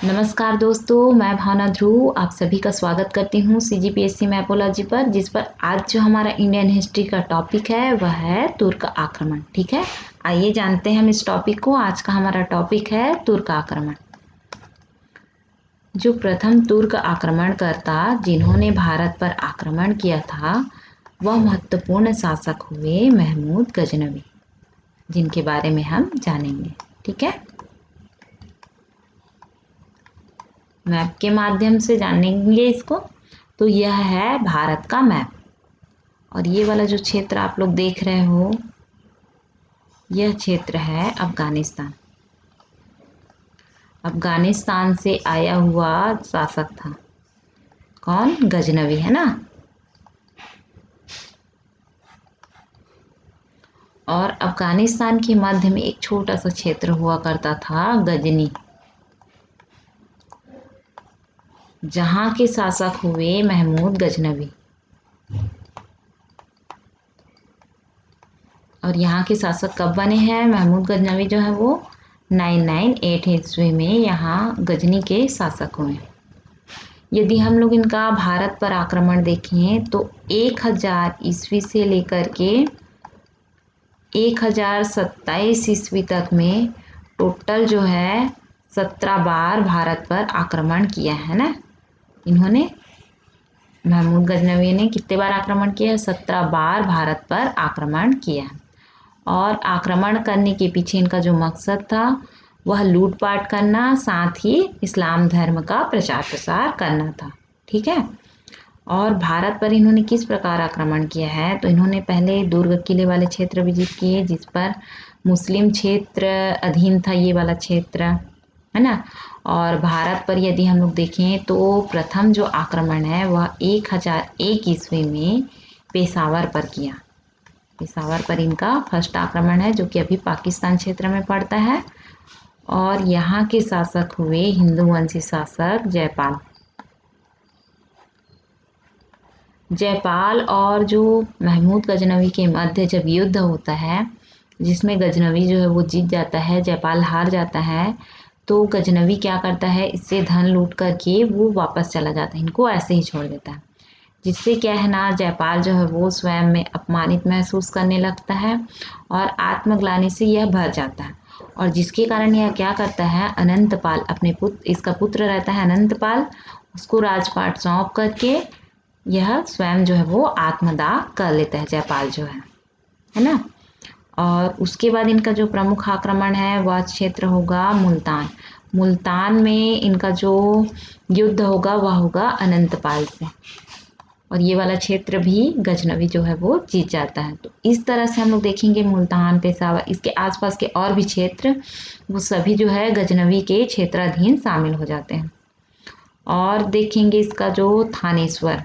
नमस्कार दोस्तों, मैं भावना ध्रुव आप सभी का स्वागत करती हूँ CGPSC मैपोलॉजी पर, जिस पर आज जो हमारा इंडियन हिस्ट्री का टॉपिक है वह है तुर्क आक्रमण। ठीक है, आइए जानते हैं हम इस टॉपिक को। आज का हमारा टॉपिक है तुर्क आक्रमण। जो प्रथम तुर्क आक्रमणकर्ता जिन्होंने भारत पर आक्रमण किया था वह महत्वपूर्ण शासक हुए महमूद गजनवी, जिनके बारे में हम जानेंगे। ठीक है, मैप के माध्यम से जानेंगे इसको। तो यह है भारत का मैप, और ये वाला जो क्षेत्र आप लोग देख रहे हो यह क्षेत्र है अफगानिस्तान। अफगानिस्तान से आया हुआ शासक था कौन? गजनवी, है ना। और अफगानिस्तान के मध्य में एक छोटा सा क्षेत्र हुआ करता था गजनी, जहाँ के शासक हुए महमूद गजनवी। और यहाँ के शासक कब बने हैं? महमूद गजनवी जो है वो 998 ईस्वी में यहाँ गजनी के शासक हुए। यदि हम लोग इनका भारत पर आक्रमण देखें तो 1000 ईस्वी से लेकर के 1027 ईस्वी तक में टोटल जो है 17 बार भारत पर आक्रमण किया है ना। इन्होंने, महमूद गजनवी ने कितने बार आक्रमण किया? 17 बार भारत पर आक्रमण किया। और आक्रमण करने के पीछे इनका जो मकसद था वह लूटपाट करना, साथ ही इस्लाम धर्म का प्रचार प्रसार करना था। ठीक है, और भारत पर इन्होंने किस प्रकार आक्रमण किया है? तो इन्होंने पहले दुर्ग किले वाले क्षेत्र विजित किए, जिस पर मुस्लिम क्षेत्र अधीन था, ये वाला क्षेत्र, है ना। और भारत पर यदि हम लोग देखें तो प्रथम जो आक्रमण है वह 1001 ईस्वी में पेशावर पर किया। पेशावर पर इनका फर्स्ट आक्रमण है, जो कि अभी पाकिस्तान क्षेत्र में पड़ता है। और यहाँ के शासक हुए हिंदू वंशी शासक जयपाल। जयपाल और जो महमूद गजनवी के मध्य जब युद्ध होता है, जिसमें गजनवी जो है वो जीत जाता है, जयपाल हार जाता है, तो गजनवी क्या करता है, इससे धन लूट करके वो वापस चला जाता है, इनको ऐसे ही छोड़ देता है। जिससे क्या है ना, जयपाल जो है वो स्वयं में अपमानित महसूस करने लगता है और आत्मग्लानि से यह भर जाता है। और जिसके कारण यह क्या करता है, अनंतपाल अपने पुत्र, इसका पुत्र रहता है अनंतपाल, उसको राजपाट सौंप करके यह स्वयं जो है वो आत्मदाह कर लेता है, जयपाल जो है ना। और उसके बाद इनका जो प्रमुख आक्रमण है वह क्षेत्र होगा मुल्तान। मुल्तान में इनका जो युद्ध होगा वह होगा अनंतपाल से, और ये वाला क्षेत्र भी गजनवी जो है वो जीत जाता है। तो इस तरह से हम लोग देखेंगे मुल्तान, पेशावर, इसके आसपास के और भी क्षेत्र, वो सभी जो है गजनवी के क्षेत्राधीन शामिल हो जाते हैं। और देखेंगे इसका जो थानेश्वर,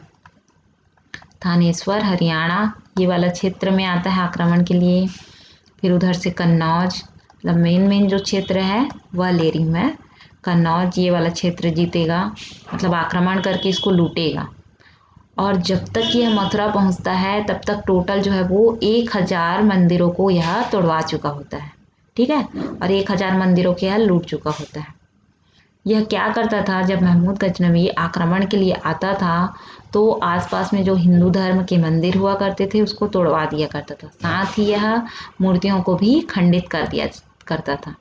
थानेश्वर हरियाणा ये वाला क्षेत्र में आता है आक्रमण के लिए। फिर उधर से कन्नौज, मतलब मेन जो क्षेत्र है वह लेरी में, कन्नौज ये वाला क्षेत्र जीतेगा, मतलब आक्रमण करके इसको लूटेगा। और जब तक यह मथुरा पहुंचता है तब तक टोटल जो है वो 1000 मंदिरों को यह तोड़वा चुका होता है। ठीक है, और 1000 मंदिरों के यह लूट चुका होता है। यह क्या करता था, जब महमूद गजनवी आक्रमण के लिए आता था तो आसपास में जो हिंदू धर्म के मंदिर हुआ करते थे उसको तोड़वा दिया करता था, साथ ही यह मूर्तियों को भी खंडित कर दिया करता था,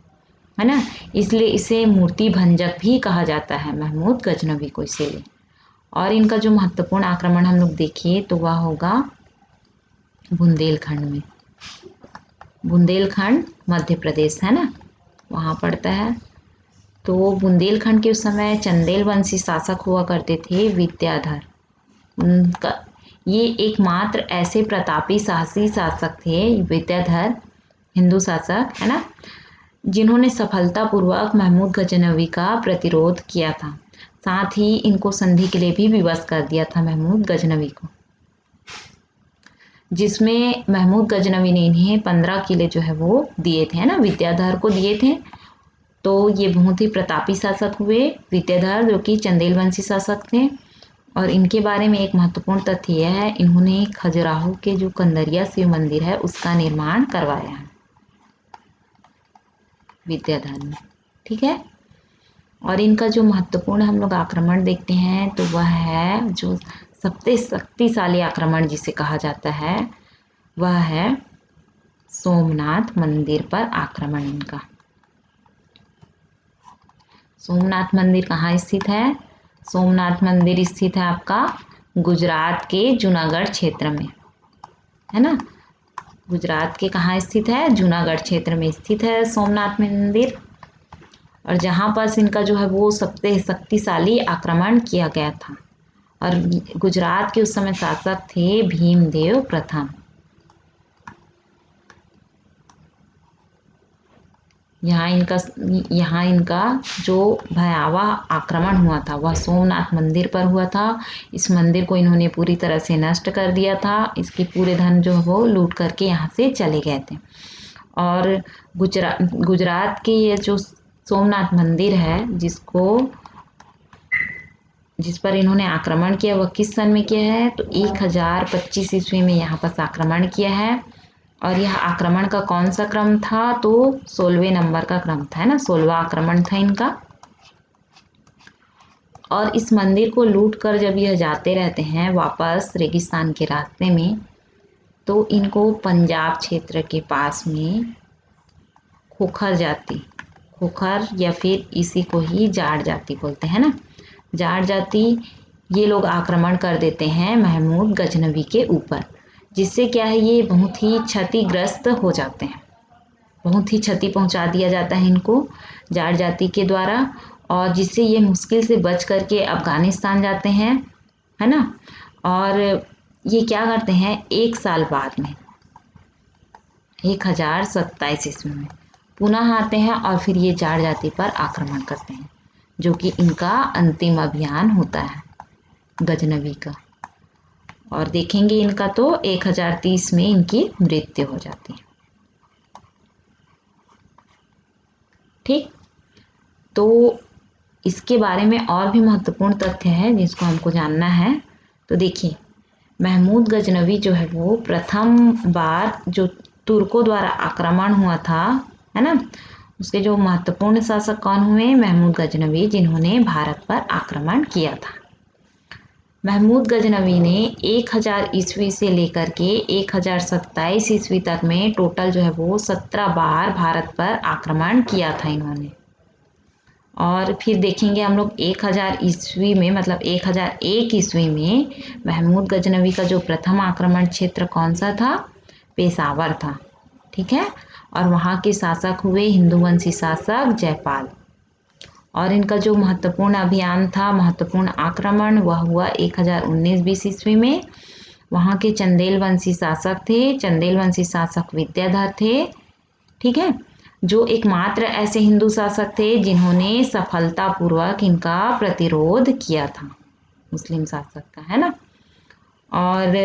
है ना। इसलिए इसे मूर्ति भंजक भी कहा जाता है महमूद गजनवी को, इसीलिए। और इनका जो महत्वपूर्ण आक्रमण हम लोग देखिए तो वह होगा बुंदेलखंड में। बुंदेलखंड मध्य प्रदेश है ना, वहाँ पड़ता है। तो बुंदेलखंड के उस समय चंदेल वंशी शासक हुआ करते थे विद्याधर। उनका ये एकमात्र ऐसे प्रतापी साहसी शासक थे विद्याधर, हिंदू शासक, है ना, जिन्होंने सफलतापूर्वक महमूद गजनवी का प्रतिरोध किया था। साथ ही इनको संधि के लिए भी विवश कर दिया था महमूद गजनवी को, जिसमें महमूद गजनवी ने इन्हें 15 किले जो है वो दिए थे, है ना, विद्याधर को दिए थे। तो ये बहुत ही प्रतापी शासक हुए विद्याधर, जो कि चंदेल वंशी शासक थे। और इनके बारे में एक महत्वपूर्ण तथ्य यह है, इन्होंने खजुराहो के जो कंदरिया शिव मंदिर है उसका निर्माण करवाया है विद्याधर ने। ठीक है, और इनका जो महत्वपूर्ण हम लोग आक्रमण देखते हैं तो वह है जो सबसे शक्तिशाली आक्रमण जिसे कहा जाता है, वह है सोमनाथ मंदिर पर आक्रमण इनका। सोमनाथ मंदिर कहाँ स्थित है? सोमनाथ मंदिर स्थित है आपका गुजरात के जूनागढ़ क्षेत्र में, है ना। गुजरात के कहाँ स्थित है? जूनागढ़ क्षेत्र में स्थित है सोमनाथ मंदिर। और जहाँ पर इनका जो है वो सबसे शक्तिशाली आक्रमण किया गया था। और गुजरात के उस समय शासक थे भीमदेव प्रथम। यहाँ इनका जो भयावह आक्रमण हुआ था वह सोमनाथ मंदिर पर हुआ था। इस मंदिर को इन्होंने पूरी तरह से नष्ट कर दिया था। इसके पूरे धन जो है वो लूट करके यहाँ से चले गए थे। और गुजरात के ये जो सोमनाथ मंदिर है जिस पर इन्होंने आक्रमण किया वह किस सन में किया है? तो 1025 ईस्वी में यहाँ पर आक्रमण किया है। और यह आक्रमण का कौन सा क्रम था? तो 16वें नंबर का क्रम था, है ना। 16वां आक्रमण था इनका। और इस मंदिर को लूट कर जब यह जाते रहते हैं वापस रेगिस्तान के रास्ते में, तो इनको पंजाब क्षेत्र के पास में खोखर या फिर इसी को ही जाट जाति बोलते हैं ना, जाट जाति, ये लोग आक्रमण कर देते हैं महमूद गजनवी के ऊपर। जिससे क्या है, ये बहुत ही क्षतिग्रस्त हो जाते हैं, बहुत ही क्षति पहुंचा दिया जाता है इनको जाट जाति के द्वारा। और जिससे ये मुश्किल से बच करके अफगानिस्तान जाते हैं, है ना। और ये क्या करते हैं, एक साल बाद में 1027 ईस्वी में पुनः आते हैं और फिर ये जाट जाति पर आक्रमण करते हैं, जो कि इनका अंतिम अभियान होता है गजनवी का। और देखेंगे इनका तो 1030 में इनकी मृत्यु हो जाती है। ठीक, तो इसके बारे में और भी महत्वपूर्ण तथ्य है जिसको हमको जानना है। तो देखिए, महमूद गजनवी जो है वो प्रथम बार जो तुर्कों द्वारा आक्रमण हुआ था, है ना, उसके जो महत्वपूर्ण शासक कौन हुए? महमूद गजनवी, जिन्होंने भारत पर आक्रमण किया था। महमूद गजनवी ने 1000 ईस्वी से लेकर के 1027 ईस्वी तक में टोटल जो है वो 17 बार भारत पर आक्रमण किया था इन्होंने। और फिर देखेंगे हम लोग 1000 ईस्वी में, मतलब 1001 ईस्वी में महमूद गजनवी का जो प्रथम आक्रमण क्षेत्र कौन सा था? पेशावर था। ठीक है, और वहाँ के शासक हुए हिंदूवंशी शासक जयपाल। और इनका जो महत्वपूर्ण अभियान था, महत्वपूर्ण आक्रमण, वह हुआ 1019-20 ईस्वी में। वहाँ के चंदेल वंशी शासक थे, चंदेल वंशी शासक विद्याधर थे। ठीक है, जो एकमात्र ऐसे हिंदू शासक थे जिन्होंने सफलतापूर्वक इनका प्रतिरोध किया था, मुस्लिम शासक का, है ना। और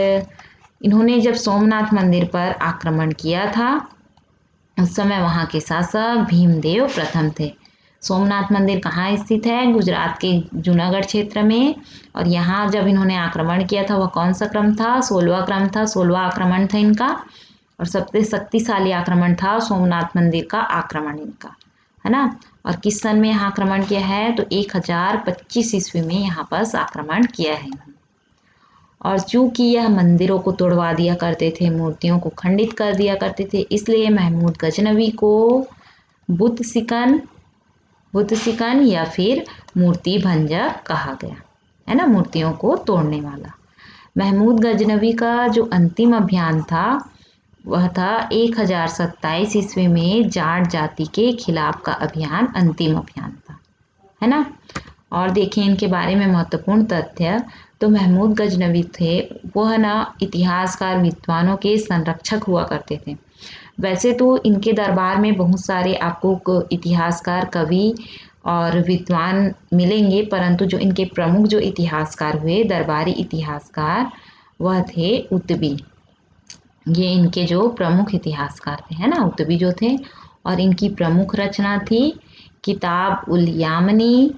इन्होंने जब सोमनाथ मंदिर पर आक्रमण किया था उस समय वहाँ के शासक भीमदेव प्रथम थे। सोमनाथ मंदिर कहाँ स्थित है? गुजरात के जूनागढ़ क्षेत्र में। और यहाँ जब इन्होंने आक्रमण किया था वह कौन सा क्रम था? 16वां क्रम था, 16वां आक्रमण था इनका। और सबसे शक्तिशाली आक्रमण था सोमनाथ मंदिर का आक्रमण इनका, है ना। और किस सन में यहाँ आक्रमण किया है? तो 1025 ईस्वी में यहाँ पर आक्रमण किया है। और चूंकि यह मंदिरों को तोड़वा दिया करते थे, मूर्तियों को खंडित कर दिया करते थे, इसलिए महमूद गजनवी को बुत सिकन या फिर मूर्ति भंजक कहा गया, है ना, मूर्तियों को तोड़ने वाला। महमूद गजनवी का जो अंतिम अभियान था वह था 1027 ईस्वी में जाट जाति के खिलाफ का अभियान, अंतिम अभियान था, है ना। और देखें इनके बारे में महत्वपूर्ण तथ्य, तो महमूद गजनवी थे वह ना इतिहासकार विद्वानों के संरक्षक हुआ करते थे। वैसे तो इनके दरबार में बहुत सारे आपको इतिहासकार, कवि और विद्वान मिलेंगे, परंतु जो इनके प्रमुख जो इतिहासकार हुए, दरबारी इतिहासकार, वह थे उतबी। ये इनके जो प्रमुख इतिहासकार थे, है ना, उतबी जो थे। और इनकी प्रमुख रचना थी किताब उल यामनी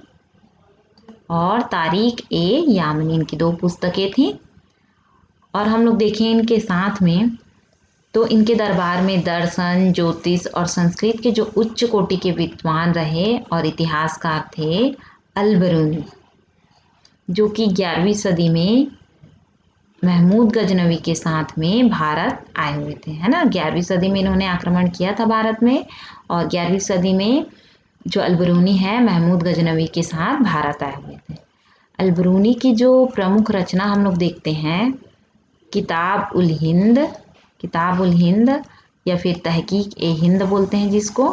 और तारीख ए यामनी, इनकी 2 पुस्तकें थी। और हम लोग देखें इनके साथ में तो इनके दरबार में दर्शन, ज्योतिष और संस्कृत के जो उच्च कोटि के विद्वान रहे और इतिहासकार थे अल-बरूनी, जो कि 11वीं सदी में महमूद गजनवी के साथ में भारत आए हुए थे, है ना। 11वीं सदी में इन्होंने आक्रमण किया था भारत में, और 11वीं सदी में जो अल-बरूनी है महमूद गजनवी के साथ भारत आए हुए थे। अल-बरूनी की जो प्रमुख रचना हम लोग देखते हैं, किताब उल हिंद या फिर तहकीक ए हिंद बोलते हैं जिसको,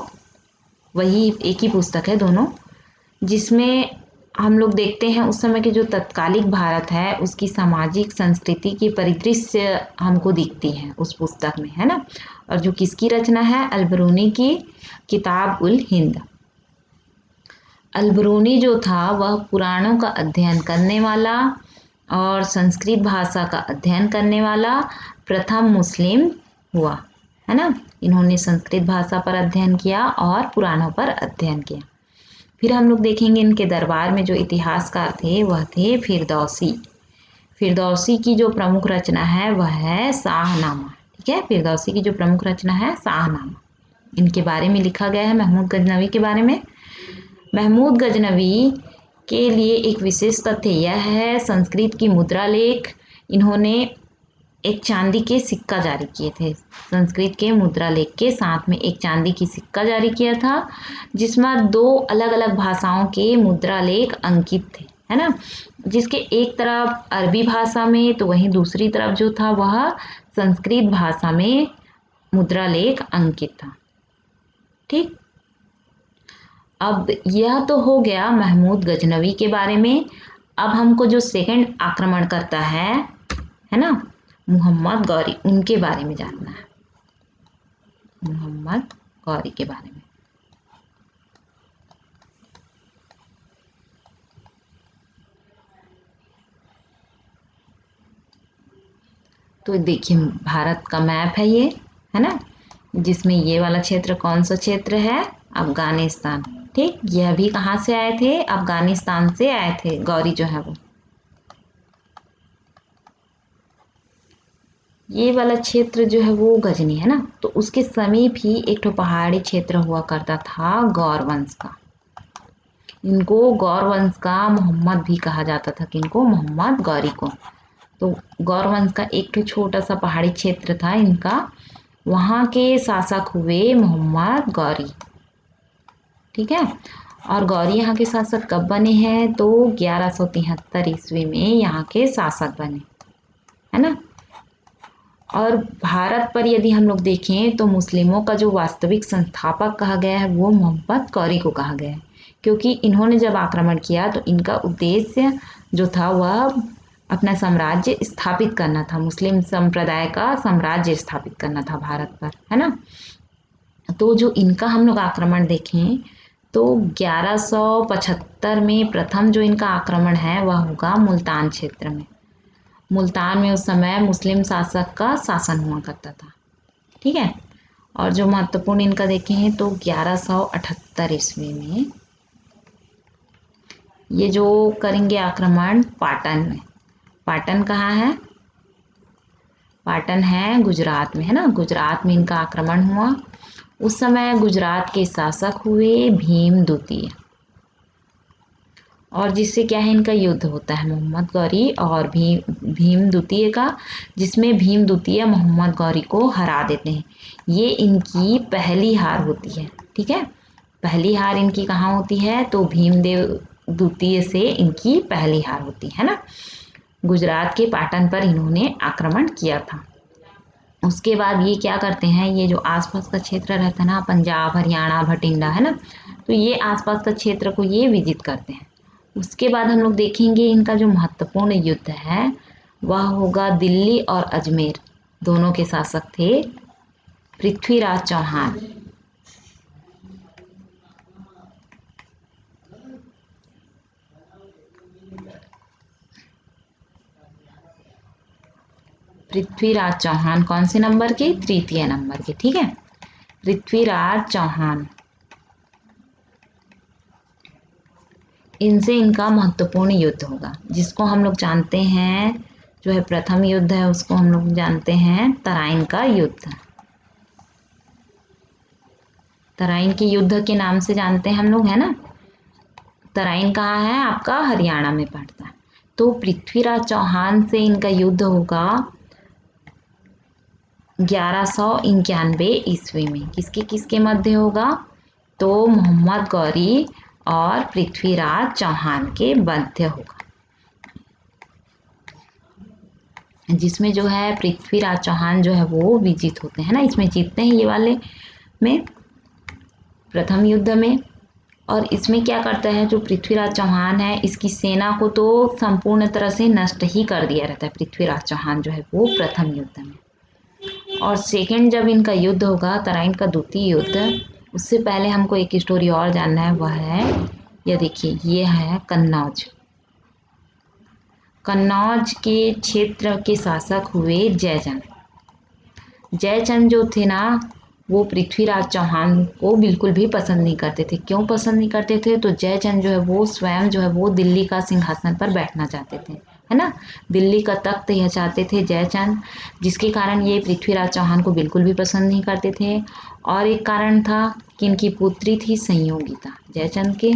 वही एक ही पुस्तक है दोनों, जिसमें हम लोग देखते हैं उस समय के जो तत्कालिक भारत है उसकी सामाजिक संस्कृति की परिदृश्य हमको दिखती है उस पुस्तक में, है ना। और जो किसकी रचना है, अल-बरूनी की किताब उल हिंद। अल-बरूनी जो था वह पुराणों का अध्ययन करने वाला और संस्कृत भाषा का अध्ययन करने वाला प्रथम मुस्लिम हुआ, है ना। इन्होंने संस्कृत भाषा पर अध्ययन किया और पुराणों पर अध्ययन किया। फिर हम लोग देखेंगे इनके दरबार में जो इतिहासकार थे वह थे फिरदौसी। फिरदौसी की जो प्रमुख रचना है वह है शाहनामा, ठीक है। फिरदौसी की जो प्रमुख रचना है शाहनामा, इनके बारे में लिखा गया है, महमूद गजनवी के बारे में। महमूद गजनवी के लिए एक विशेष तथ्य यह है, संस्कृत की मुद्रा लेख, इन्होंने एक चांदी के सिक्का जारी किए थे। संस्कृत के मुद्रा लेख के साथ में एक चांदी की सिक्का जारी किया था, जिसमें 2 अलग अलग भाषाओं के मुद्रा लेख अंकित थे, है ना। जिसके एक तरफ अरबी भाषा में तो वहीं दूसरी तरफ जो था वह संस्कृत भाषा में मुद्रा लेख अंकित था, ठीक। अब यह तो हो गया महमूद गजनवी के बारे में। अब हमको जो सेकंड आक्रमण करता है ना, मोहम्मद गौरी, उनके बारे में जानना है, मोहम्मद गौरी के बारे में। तो देखिए भारत का मैप है ये, है ना, जिसमें ये वाला क्षेत्र कौन सा क्षेत्र है, अफगानिस्तान, ठीक। यह भी कहाँ से आए थे, अफगानिस्तान से आए थे गौरी जो है वो। ये वाला क्षेत्र जो है वो गजनी है ना, तो उसके समीप ही एक तो पहाड़ी क्षेत्र हुआ करता था गौर वंश का। इनको गौर वंश का मोहम्मद भी कहा जाता था, किनको, मोहम्मद गौरी को। तो गौर वंश का एक तो छोटा सा पहाड़ी क्षेत्र था इनका, वहाँ के शासक हुए मोहम्मद गौरी, ठीक है। और गौरी यहाँ के शासक कब बने हैं, तो 1173 ईस्वी में यहाँ के शासक बने, है ना। और भारत पर यदि हम लोग देखें तो मुस्लिमों का जो वास्तविक संस्थापक कहा गया है वो मोहम्मद गौरी को कहा गया है, क्योंकि इन्होंने जब आक्रमण किया तो इनका उद्देश्य जो था वह अपना साम्राज्य स्थापित करना था, मुस्लिम संप्रदाय का साम्राज्य स्थापित करना था भारत पर, है ना। तो जो इनका हम लोग आक्रमण देखें तो 1175 में प्रथम जो इनका आक्रमण है वह होगा मुल्तान क्षेत्र में। मुल्तान में उस समय मुस्लिम शासक का शासन हुआ करता था, ठीक है। और जो महत्वपूर्ण इनका देखें तो 1178 ईस्वी में ये जो करेंगे आक्रमण पाटन में। पाटन कहाँ है, पाटन है गुजरात में, है ना। गुजरात में इनका आक्रमण हुआ। उस समय गुजरात के शासक हुए भीम द्वितीय, और जिससे क्या है इनका युद्ध होता है मोहम्मद गौरी और भीम द्वितीय का, जिसमें भीम द्वितीय मोहम्मद गौरी को हरा देते हैं। ये इनकी पहली हार होती है, ठीक है। पहली हार इनकी कहाँ होती है, तो भीमदेव द्वितीय से इनकी पहली हार होती है ना। गुजरात के पाटन पर इन्होंने आक्रमण किया था। उसके बाद ये क्या करते हैं, ये जो आसपास का क्षेत्र रहता है ना, पंजाब, हरियाणा, भटिंडा, है ना, तो ये आसपास का क्षेत्र को ये विजित करते हैं। उसके बाद हम लोग देखेंगे इनका जो महत्वपूर्ण युद्ध है वह होगा दिल्ली और अजमेर, दोनों के शासक थे पृथ्वीराज चौहान। पृथ्वीराज चौहान कौन से नंबर के, तृतीय नंबर के, ठीक है। पृथ्वीराज चौहान, इनसे इनका महत्वपूर्ण युद्ध होगा, जिसको हम लोग जानते हैं जो है प्रथम युद्ध है उसको हम लोग जानते हैं तराइन का युद्ध, तराइन के युद्ध के नाम से जानते हैं हम लोग, है ना। तराइन कहाँ है आपका, हरियाणा में पड़ता है। तो पृथ्वीराज चौहान से इनका युद्ध होगा 1191 ईस्वी में। किसके किसके मध्य होगा, तो मोहम्मद गौरी और पृथ्वीराज चौहान के मध्य होगा, जिसमें जो है पृथ्वीराज चौहान जो है वो विजित होते हैं ना, इसमें जीतते हैं ये वाले में, प्रथम युद्ध में। और इसमें क्या करता है जो पृथ्वीराज चौहान है, इसकी सेना को तो संपूर्ण तरह से नष्ट ही कर दिया रहता है पृथ्वीराज चौहान जो है वो प्रथम युद्ध में। और सेकंड जब इनका युद्ध होगा, तराइन का द्वितीय युद्ध, उससे पहले हमको एक स्टोरी और जानना है, वह है ये देखिए, ये है कन्नौज। कन्नौज के क्षेत्र के शासक हुए जयचंद। जयचंद जो थे ना, वो पृथ्वीराज चौहान को बिल्कुल भी पसंद नहीं करते थे। क्यों पसंद नहीं करते थे, तो जयचंद जो है वो स्वयं जो है वो दिल्ली का सिंहासन पर बैठना चाहते थे, है ना। दिल्ली का तख्त यह चाहते थे जयचंद, जिसके कारण ये पृथ्वीराज चौहान को बिल्कुल भी पसंद नहीं करते थे। और एक कारण था कि इनकी पुत्री थी संयोगिता जयचंद के,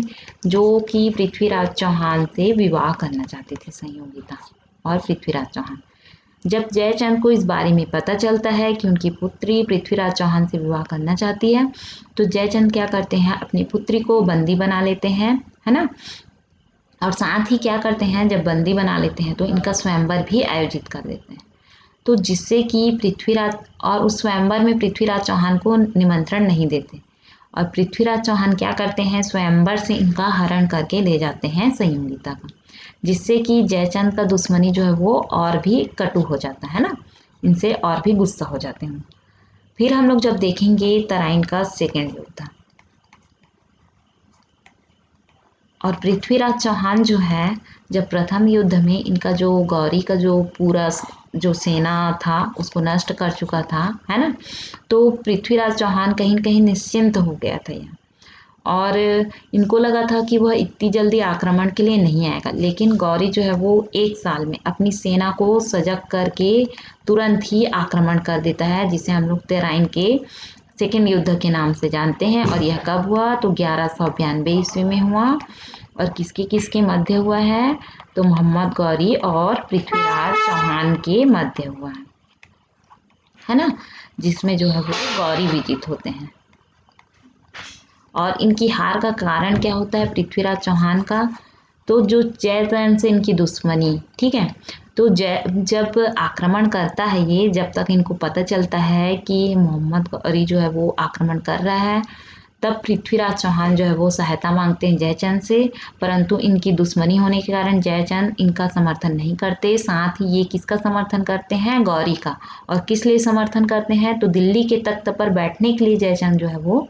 जो कि पृथ्वीराज चौहान से विवाह करना चाहते थे, संयोगिता और पृथ्वीराज चौहान। जब जयचंद को इस बारे में पता चलता है कि उनकी पुत्री पृथ्वीराज चौहान से विवाह करना चाहती है, तो जयचंद क्या करते हैं, अपनी पुत्री को बंदी बना लेते हैं, है ना। और साथ ही क्या करते हैं, जब बंदी बना लेते हैं तो इनका स्वयंवर भी आयोजित कर देते हैं, तो जिससे कि पृथ्वीराज, और उस स्वयंवर में पृथ्वीराज चौहान को निमंत्रण नहीं देते, और पृथ्वीराज चौहान क्या करते हैं, स्वयंवर से इनका हरण करके ले जाते हैं संयोगिता का, जिससे कि जयचंद का दुश्मनी जो है वो और भी कटु हो जाता है ना, इनसे और भी गुस्सा हो जाते हैं। फिर हम लोग जब देखेंगे तराइन का सेकेंड युद्ध, और पृथ्वीराज चौहान जो है, जब प्रथम युद्ध में इनका जो गौरी का जो पूरा जो सेना था उसको नष्ट कर चुका था, है ना, तो पृथ्वीराज चौहान कहीं न कहीं निश्चिंत हो गया था यहाँ, और इनको लगा था कि वह इतनी जल्दी आक्रमण के लिए नहीं आएगा। लेकिन गौरी जो है वो 1 साल में अपनी सेना को सजग करके तुरंत ही आक्रमण कर देता है, जिसे हम लोग तराइन के सेकेंड युद्ध के नाम से जानते हैं। और यह कब हुआ, तो 1192 ईस्वी में हुआ। और किसके किसके मध्य हुआ है, तो मोहम्मद गौरी और पृथ्वीराज चौहान के मध्य हुआ है ना, जिसमें जो है वो गौरी विजित होते हैं। और इनकी हार का कारण क्या होता है पृथ्वीराज चौहान का, तो जो जयचंद से इनकी दुश्मनी, ठीक है। तो जब आक्रमण करता है ये, जब तक इनको पता चलता है कि मोहम्मद गौरी जो है वो आक्रमण कर रहा है, तब पृथ्वीराज चौहान जो है वो सहायता मांगते हैं जयचंद से, परंतु इनकी दुश्मनी होने के कारण जयचंद इनका समर्थन नहीं करते। साथ ही ये किसका समर्थन करते हैं, गौरी का। और किस लिए समर्थन करते हैं, तो दिल्ली के तख्त पर बैठने के लिए जयचंद जो है वो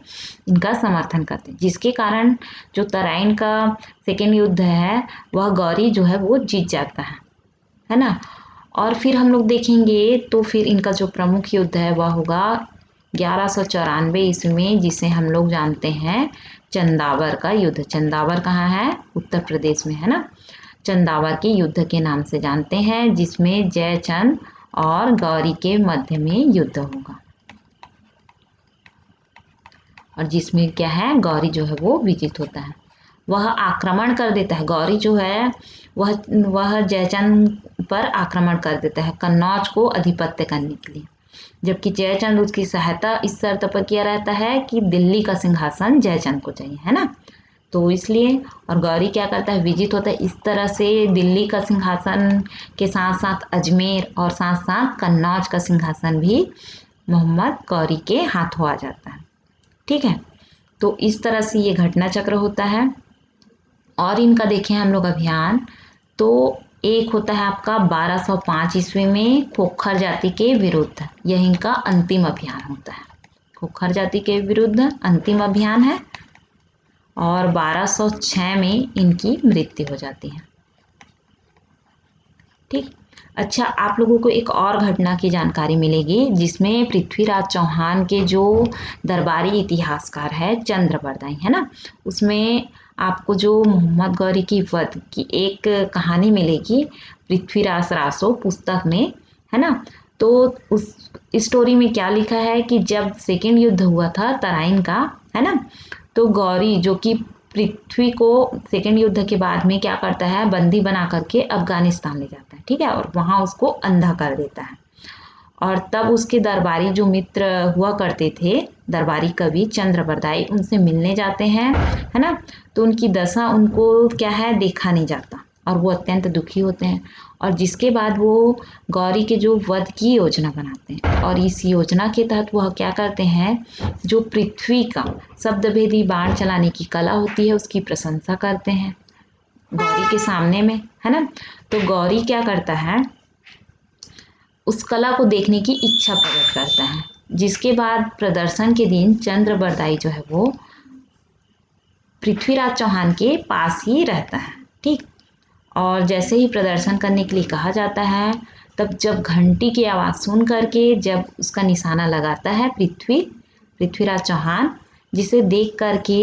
इनका समर्थन करते हैं, जिसके कारण जो तराइन का सेकेंड युद्ध है वह गौरी जो है वो जीत जाता है ना। और फिर हम लोग देखेंगे तो फिर इनका जो प्रमुख युद्ध है वह होगा 1194 ईस्वी में, जिसे हम लोग जानते हैं चंदावर का युद्ध। चंदावर कहाँ है, उत्तर प्रदेश में, है ना। चंदावर के युद्ध के नाम से जानते हैं, जिसमें जयचंद और गौरी के मध्य में युद्ध होगा, और जिसमें क्या है, गौरी जो है वो विजित होता है, वह आक्रमण कर देता है। गौरी जो है वह जयचंद पर आक्रमण कर देता है कन्नौज को अधिपत्य करने के लिए, जबकि जयचंद उसकी सहायता इस शर्त पर किया रहता है कि दिल्ली का सिंहासन जयचंद को चाहिए, है ना। तो इसलिए, और गौरी क्या करता है, विजित होता है। इस तरह से दिल्ली का सिंहासन के साथ साथ अजमेर और साथ साथ कन्नौज का सिंहासन भी मोहम्मद गौरी के हाथों आ जाता है, ठीक है। तो इस तरह से ये घटना चक्र होता है। और इनका देखें हम लोग अभियान, तो एक होता है आपका 1205 ईस्वी में खोखर जाति के विरुद्ध, यह इनका अंतिम अभियान होता है। खोखर जाति के विरुद्ध अंतिम अभियान है, और 1206 में इनकी मृत्यु हो जाती है, ठीक। अच्छा, आप लोगों को एक और घटना की जानकारी मिलेगी, जिसमें पृथ्वीराज चौहान के जो दरबारी इतिहासकार है चंद्रबरदाई, है ना, उसमें आपको जो मोहम्मद गौरी की वध की एक कहानी मिलेगी पृथ्वीराज रासो पुस्तक में, है ना। तो उस स्टोरी में क्या लिखा है कि जब सेकेंड युद्ध हुआ था तराइन का, है ना, तो गौरी जो कि पृथ्वी को सेकेंड युद्ध के बाद में क्या करता है, बंदी बना करके अफगानिस्तान ले जाता है, ठीक है, और वहाँ उसको अंधा कर देता है। और तब उसके दरबारी जो मित्र हुआ करते थे, दरबारी कवि चंद्रबरदाई, उनसे मिलने जाते हैं, है ना, तो उनकी दशा उनको क्या है देखा नहीं जाता और वो अत्यंत दुखी होते हैं। और जिसके बाद वो गौरी के जो वध की योजना बनाते हैं और इस योजना के तहत वह क्या करते हैं, जो पृथ्वी का शब्दभेदी बाण चलाने की कला होती है उसकी प्रशंसा करते हैं गौरी के सामने में, है ना। तो गौरी क्या करता है, उस कला को देखने की इच्छा प्रकट करता है, जिसके बाद प्रदर्शन के दिन चंद्रबरदाई जो है वो पृथ्वीराज चौहान के पास ही रहता है, ठीक। और जैसे ही प्रदर्शन करने के लिए कहा जाता है, तब जब घंटी की आवाज़ सुन करके जब उसका निशाना लगाता है पृथ्वीराज चौहान, जिसे देख करके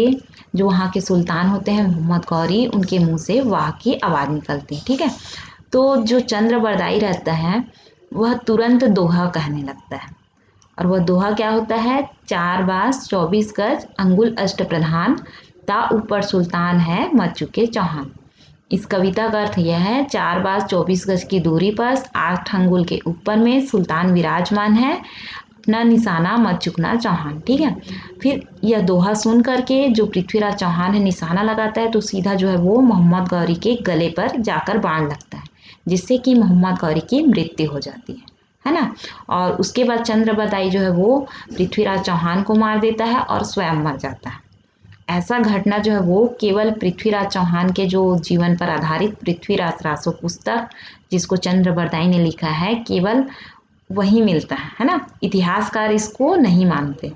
जो वहाँ के सुल्तान होते हैं मोहम्मद गौरी, उनके मुंह से वाह की आवाज़ निकलती है, ठीक है। तो जो चंद्रबरदाई रहता है वह तुरंत दोहा कहने लगता है, और वह दोहा क्या होता है, 4 बास 24 गज अंगुल अष्ट प्रधान, ता ऊपर सुल्तान है मच चुके चौहान। इस कविता का अर्थ यह है, 4 बास 24 गज की दूरी पर 8 अंगुल के ऊपर में सुल्तान विराजमान है, अपना निशाना मत चुकना चौहान, ठीक है। फिर यह दोहा सुन करके जो पृथ्वीराज चौहान है निशाना लगाता है, तो सीधा जो है वो मोहम्मद गौरी के गले पर जाकर बाण लगता है, जिससे कि मोहम्मद गौरी की मृत्यु हो जाती है ना। और उसके बाद चंद्रबरदाई जो है वो पृथ्वीराज चौहान को मार देता है और स्वयं मर जाता है। ऐसा घटना जो है वो केवल पृथ्वीराज चौहान के जो जीवन पर आधारित पृथ्वीराज रासो पुस्तक, जिसको चंद्रबरदाई ने लिखा है, केवल वही मिलता है ना। इतिहासकार इसको नहीं मानते,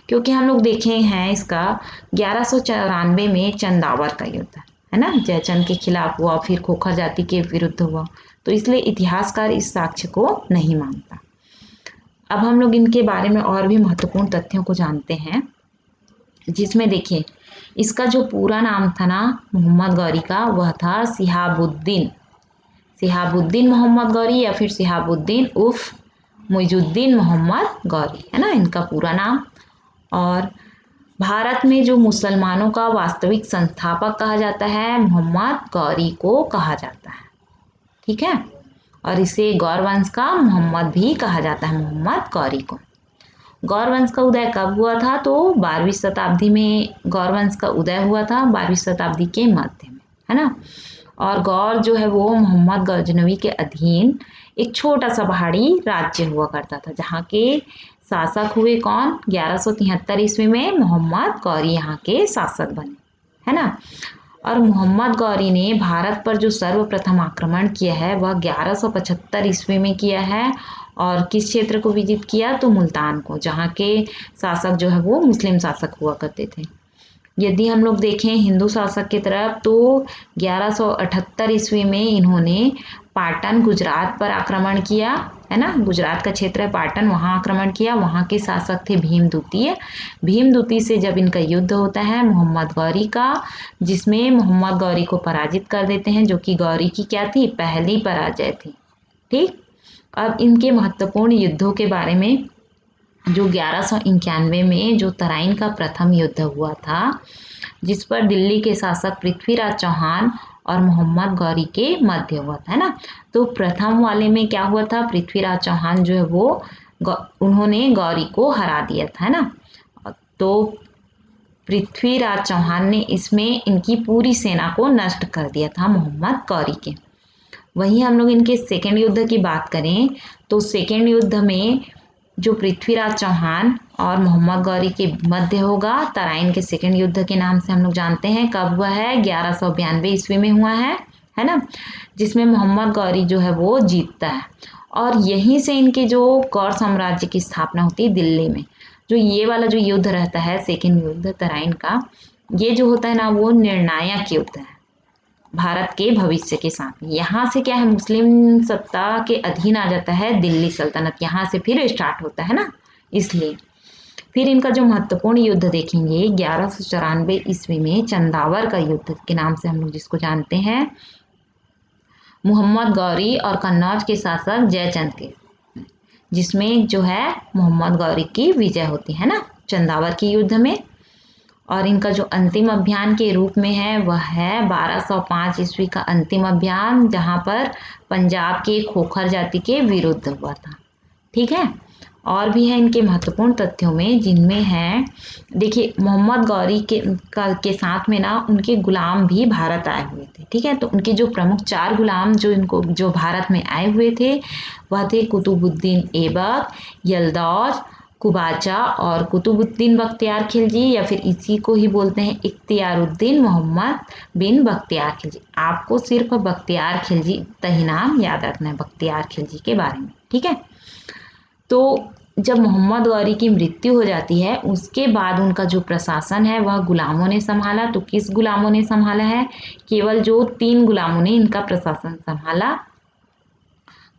क्योंकि हम लोग देखे हैं इसका 1194 में चंदावर का युद्ध, है ना, जयचंद के खिलाफ हुआ, फिर खोखर जाति के विरुद्ध हुआ, तो इसलिए इतिहासकार इस साक्ष्य को नहीं मानता। अब हम लोग इनके बारे में और भी महत्वपूर्ण तथ्यों को जानते हैं, जिसमें देखिए इसका जो पूरा नाम था ना मोहम्मद गौरी का, वह था सिहाबुद्दीन मोहम्मद गौरी, या फिर सिहाबुद्दीन उर्फ मुइजुद्दीन मोहम्मद गौरी, है ना इनका पूरा नाम। और भारत में जो मुसलमानों का वास्तविक संस्थापक कहा जाता है, मोहम्मद गौरी को कहा जाता है, ठीक है। और इसे गौर वंश का मोहम्मद भी कहा जाता है, मोहम्मद गौरी को। गौर वंश का उदय कब हुआ था, तो 12वीं शताब्दी में गौर वंश का उदय हुआ था, 12वीं शताब्दी के मध्य में, है ना। और गौर जो है वो मोहम्मद गजनवी के अधीन एक छोटा सा पहाड़ी राज्य हुआ करता था, जहाँ के शासक हुए कौन, 1173 ईस्वी में मोहम्मद गौरी यहाँ के शासक बने, है ना। और मोहम्मद गौरी ने भारत पर जो सर्वप्रथम आक्रमण किया है वह 1175 ईस्वी में किया है। और किस क्षेत्र को विजित किया, तो मुल्तान को, जहाँ के शासक जो है वो मुस्लिम शासक हुआ करते थे। यदि हम लोग देखें हिंदू शासक की तरफ, तो 1178 ईस्वी में इन्होंने पाटन गुजरात पर आक्रमण किया, है ना, गुजरात का क्षेत्र है पाटन, वहाँ आक्रमण किया। वहाँ के शासक थे भीमदूती से जब इनका युद्ध होता है मोहम्मद गौरी का, जिसमें मोहम्मद गौरी को पराजित कर देते हैं, जो कि गौरी की क्या थी, पहली पराजय थी, ठीक। अब इनके महत्वपूर्ण युद्धों के बारे में, जो 1191 में जो तराइन का प्रथम युद्ध हुआ था, जिस पर दिल्ली के शासक पृथ्वीराज चौहान और मोहम्मद गौरी के मध्य हुआ था, है ना। तो प्रथम वाले में क्या हुआ था, पृथ्वीराज चौहान जो है वो उन्होंने गौरी को हरा दिया था, है ना। तो पृथ्वीराज चौहान ने इसमें इनकी पूरी सेना को नष्ट कर दिया था मोहम्मद गौरी के। वहीं हम लोग इनके सेकेंड युद्ध की बात करें, तो सेकेंड युद्ध में जो पृथ्वीराज चौहान और मोहम्मद गौरी के मध्य होगा, तराइन के सेकेंड युद्ध के नाम से हम लोग जानते हैं, कब हुआ है, 1192 ईस्वी में हुआ है ना, जिसमें मोहम्मद गौरी जो है वो जीतता है। और यहीं से इनके जो गौर साम्राज्य की स्थापना होती है दिल्ली में। जो ये वाला जो युद्ध रहता है सेकेंड युद्ध तराइन का, ये जो होता है ना वो निर्णायक युद्ध है भारत के भविष्य के साथ। यहाँ से क्या है, मुस्लिम सत्ता के अधीन आ जाता है दिल्ली सल्तनत, यहाँ से फिर स्टार्ट होता है ना, इसलिए। फिर इनका जो महत्वपूर्ण युद्ध देखेंगे 1194 ईस्वी में चंदावर का युद्ध के नाम से हम लोग जिसको जानते हैं, मोहम्मद गौरी और कन्नौज के शासक जयचंद के जिसमें जो है मोहम्मद गौरी की विजय होती है ना चंदावर के युद्ध में। और इनका जो अंतिम अभियान के रूप में है वह है 1205 ईस्वी का अंतिम अभियान, जहाँ पर पंजाब के खोखर जाति के विरुद्ध हुआ था। ठीक है, और भी है इनके महत्वपूर्ण तथ्यों में, जिनमें है देखिए मोहम्मद गौरी के साथ में ना उनके गुलाम भी भारत आए हुए थे। ठीक है, तो उनके जो प्रमुख 4 गुलाम जो भारत में आए हुए थे वह थे कुतुबुद्दीन ऐबक, यल्दौज, कुबाचा और कुतुबुद्दीन बख्तियार खिलजी, या फिर इसी को ही बोलते हैं इख्तियारुद्दीन मोहम्मद बिन बख्तियार खिलजी। आपको सिर्फ बख्तियार खिलजी इतना ही नाम याद रखना है बख्तियार खिलजी के बारे में। ठीक है, तो जब मोहम्मद गौरी की मृत्यु हो जाती है उसके बाद उनका जो प्रशासन है वह गुलामों ने संभाला। तो किस गुलामों ने संभाला है? केवल जो 3 गुलामों ने इनका प्रशासन संभाला।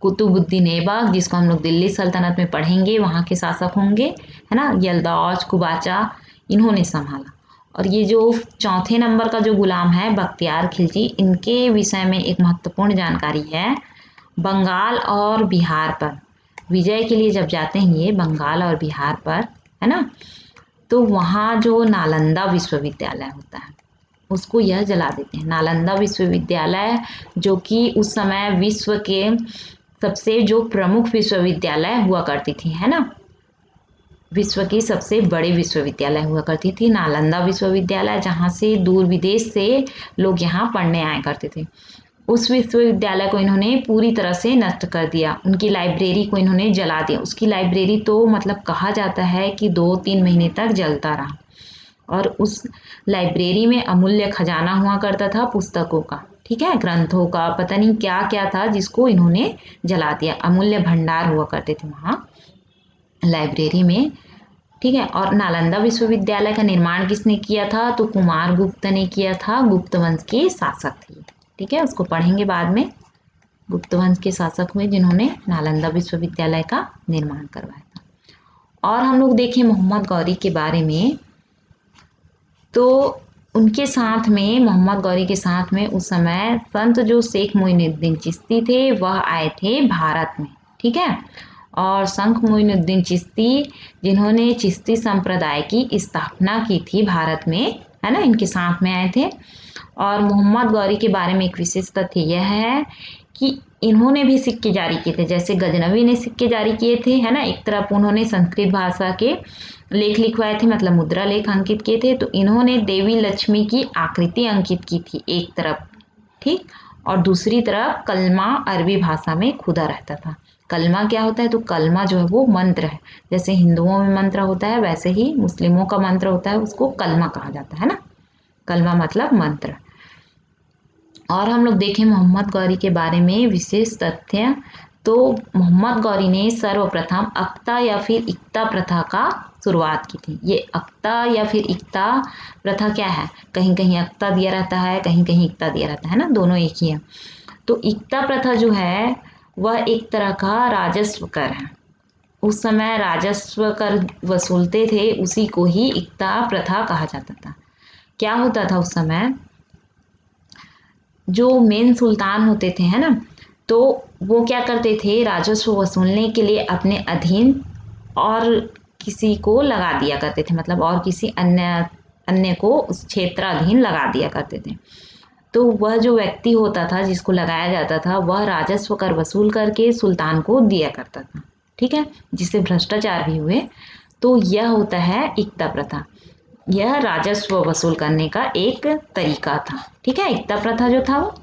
कुतुबुद्दीन ऐबक, जिसको हम लोग दिल्ली सल्तनत में पढ़ेंगे, वहाँ के शासक होंगे, है ना, यल्दौज, कुबाचा, इन्होंने संभाला। और ये जो चौथे नंबर का जो गुलाम है बख्तियार खिलजी, इनके विषय में एक महत्वपूर्ण जानकारी है। बंगाल और बिहार पर विजय के लिए जब जाते हैं ये बंगाल और बिहार पर, है ना, तो वहाँ जो नालंदा विश्वविद्यालय होता है उसको यह जला देते हैं। नालंदा विश्वविद्यालय जो कि उस समय विश्व के सबसे जो प्रमुख विश्वविद्यालय हुआ करती थी, है ना, विश्व की सबसे बड़ी विश्वविद्यालय हुआ करती थी नालंदा विश्वविद्यालय, जहाँ से दूर विदेश से लोग यहाँ पढ़ने आया करते थे। उस विश्वविद्यालय को इन्होंने पूरी तरह से नष्ट कर दिया, उनकी लाइब्रेरी को इन्होंने जला दिया। उसकी लाइब्रेरी तो मतलब कहा जाता है कि 2-3 महीने तक जलता रहा, और उस लाइब्रेरी में अमूल्य खजाना हुआ करता था पुस्तकों का, ठीक है, ग्रंथों का, पता नहीं क्या क्या था जिसको इन्होंने जला दिया। अमूल्य भंडार हुआ करते थे वहाँ लाइब्रेरी में। ठीक है, और नालंदा विश्वविद्यालय का निर्माण किसने किया था? तो कुमार गुप्त ने किया था, गुप्त वंश के शासक थे। ठीक है, उसको पढ़ेंगे बाद में। गुप्त वंश के शासक हुए जिन्होंने नालंदा विश्वविद्यालय का निर्माण करवाया था। और हम लोग देखें मोहम्मद गौरी के बारे में, तो उनके साथ में, मोहम्मद गौरी के साथ में उस समय संत जो शेख मोइनुद्दीन चिश्ती थे वह आए थे भारत में। ठीक है, और संत मोइनुद्दीन चिश्ती जिन्होंने चिश्ती संप्रदाय की स्थापना की थी भारत में, है ना, इनके साथ में आए थे। और मोहम्मद गौरी के बारे में एक विशेष तथ्य यह है कि इन्होंने भी सिक्के जारी किए थे, जैसे गजनवी ने सिक्के जारी किए थे, है ना, एक तरफ उन्होंने संस्कृत भाषा के लेख लिखवाए थे, मतलब मुद्रा लेख अंकित किए थे, तो इन्होंने देवी लक्ष्मी की आकृति अंकित की थी एक तरफ, ठीक, और दूसरी तरफ कलमा अरबी भाषा में खुदा रहता था। कलमा क्या होता है? तो कलमा जो है वो मंत्र है, जैसे हिंदुओं में मंत्र होता है वैसे ही मुस्लिमों का मंत्र होता है, उसको कलमा कहा जाता है ना, कलमा मतलब मंत्र। और हम लोग देखें मोहम्मद गौरी के बारे में विशेष तथ्य, तो मोहम्मद गौरी ने सर्वप्रथम अक्ता या फिर इक्ता प्रथा का शुरुआत की थी। ये अक्ता या फिर इक्ता प्रथा क्या है? कहीं कहीं अक्ता दिया रहता है, कहीं कहीं इक्ता दिया रहता है ना, दोनों एक ही है। तो इक्ता प्रथा जो है वह एक तरह का राजस्व कर है। उस समय राजस्व कर वसूलते थे, उसी को ही इक्ता प्रथा कहा जाता था। क्या होता था उस समय, जो मेन सुल्तान होते थे, है ना, तो वो क्या करते थे, राजस्व वसूलने के लिए अपने अधीन और किसी को लगा दिया करते थे, मतलब और किसी अन्य को उस क्षेत्राधीन लगा दिया करते थे। तो वह जो व्यक्ति होता था जिसको लगाया जाता था वह राजस्व कर वसूल करके सुल्तान को दिया करता था। ठीक है, जिससे भ्रष्टाचार भी हुए। तो यह होता है इक्ता प्रथा, यह राजस्व वसूल करने का एक तरीका था। ठीक है, इक्ता प्रथा जो था वो।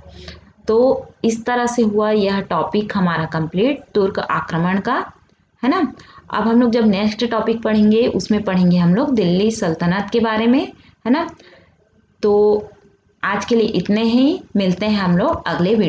तो इस तरह से हुआ यह टॉपिक हमारा कंप्लीट तुर्क आक्रमण का, है ना। अब हम लोग जब नेक्स्ट टॉपिक पढ़ेंगे उसमें पढ़ेंगे हम लोग दिल्ली सल्तनत के बारे में, है ना। तो आज के लिए इतने ही, मिलते हैं हम लोग अगले वीडियो।